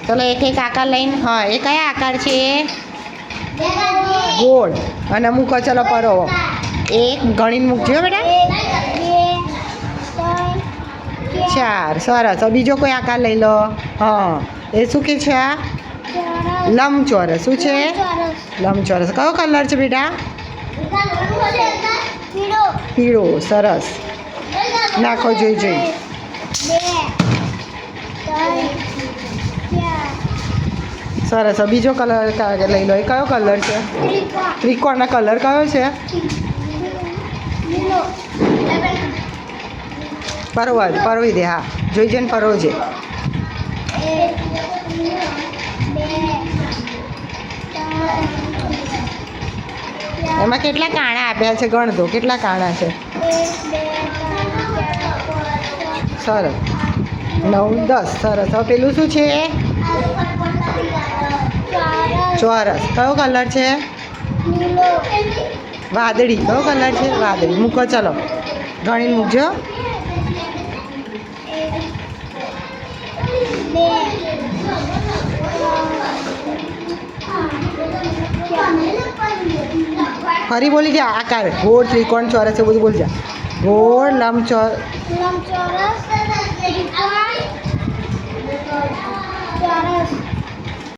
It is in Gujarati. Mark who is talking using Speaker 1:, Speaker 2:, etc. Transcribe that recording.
Speaker 1: ચલો એક એક આકાર લઈને હા એ કયા આકાર છે ગોળ અને મૂકો ચલો પરોવો એક ગણીને મૂકજો બેટા 4 સરસ હવે બીજો કોઈ આકાર લઈ લો હા એ શું કે છે આ લંબચોરસ શું છે લંબચોરસ કયો કલર છે બેટા પીળો સરસ નાખો જોઈ સરસ બીજો કલર લઈ લો એ કયો કલર છે ત્રિકોણનો કલર કયો છે પરોવી દે હા જોઈ જઈને પરોવજે એમાં કેટલા કાણા આપ્યા છે ગણ દો કેટલા કાણા છે સરસ 9 10 સરસ હવે પેલું શું છે ચોરસ કયો કલર છે વાદળી કયો કલર છે વાદળી મૂકો ચલો ગણીને મૂકજો ફરી બોલી જા આકાર ગોળ ત્રિકોણ ચોરસ એ બધું બોલી જા ગોળ લંબચોરસ
Speaker 2: ચોરસ